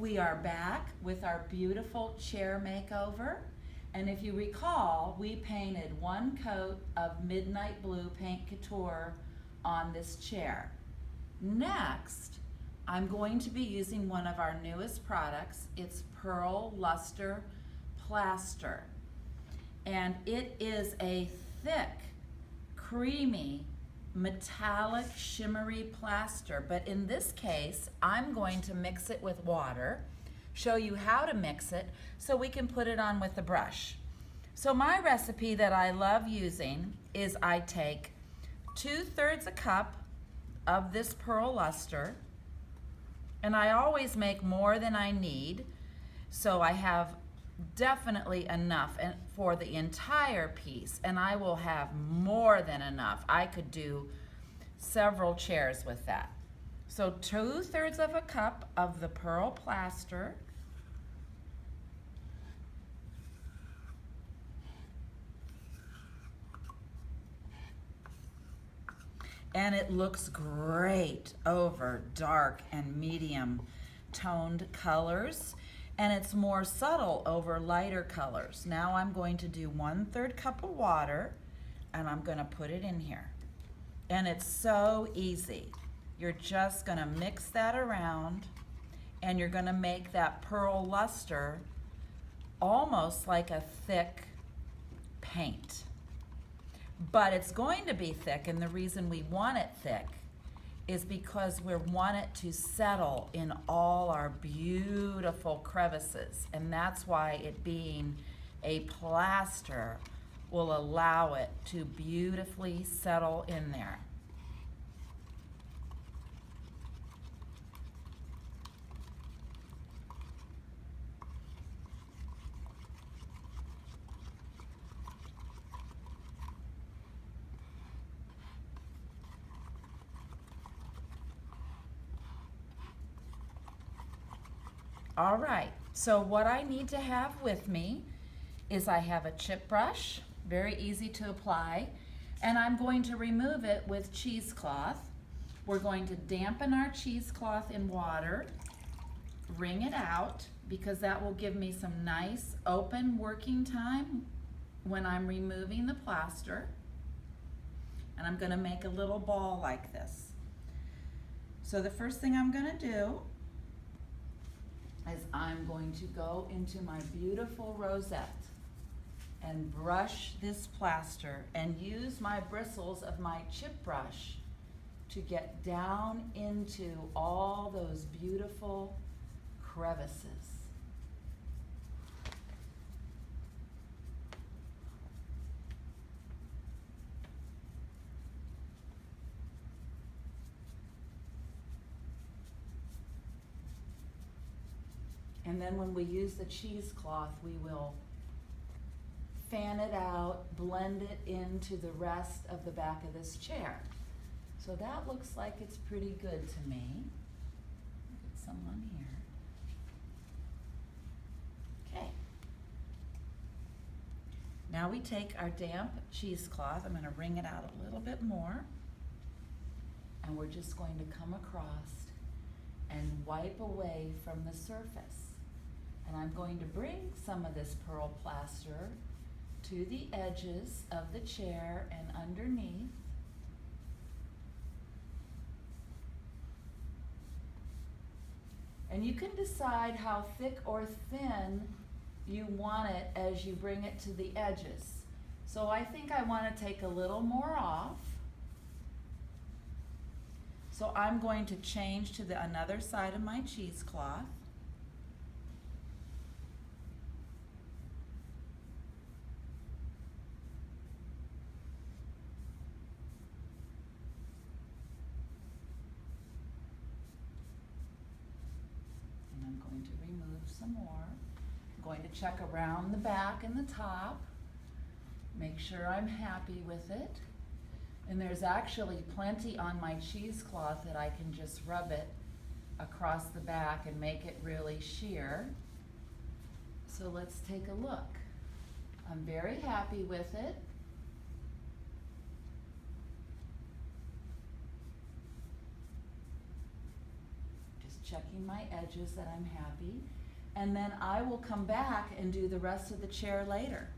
We are back with our beautiful chair makeover. And if you recall, we painted one coat of Midnight Blue Paint Couture on this chair. Next, I'm going to be using one of our newest products. It's Pearl Luster Plaster. And it is a thick, creamy, metallic, shimmery plaster. But in this case, I'm going to mix it with water, show you how to mix it so we can put it on with the brush. So my recipe that I love using is I take 2/3 a cup of this Pearl Luster, and I always make more than I need, so I have definitely enough for the entire piece, and I will have more than enough. I could do several chairs with that. So 2/3 of a cup of the Pearl Plaster. And it looks great over dark and medium toned colors, and it's more subtle over lighter colors. Now I'm going to do 1/3 cup of water, and I'm going to put it in here. And it's so easy. You're just going to mix that around, and you're going to make that Pearl Luster almost like a thick paint. But it's going to be thick, and the reason we want it thick is because we want it to settle in all our beautiful crevices, and that's why it being a plaster will allow it to beautifully settle in there. All right, so what I need to have with me is I have a chip brush, very easy to apply, and I'm going to remove it with cheesecloth. We're going to dampen our cheesecloth in water, wring it out, because that will give me some nice open working time when I'm removing the plaster. And I'm going to make a little ball like this. So the first thing I'm going to do is I'm going to go into my beautiful rosette and brush this plaster and use my bristles of my chip brush to get down into all those beautiful crevices. And then when we use the cheesecloth, we will fan it out, blend it into the rest of the back of this chair. So that looks like it's pretty good to me. Get some on here. Okay. Now we take our damp cheesecloth. I'm going to wring it out a little bit more. And we're just going to come across and wipe away from the surface. And I'm going to bring some of this pearl plaster to the edges of the chair and underneath. And you can decide how thick or thin you want it as you bring it to the edges. So I think I want to take a little more off. So I'm going to change to the another side of my cheesecloth. And I'm going to remove some more. I'm going to check around the back and the top, make sure I'm happy with it. And there's actually plenty on my cheesecloth that I can just rub it across the back and make it really sheer. So let's take a look. I'm very happy with it. Just checking my edges that I'm happy. And then I will come back and do the rest of the chair later.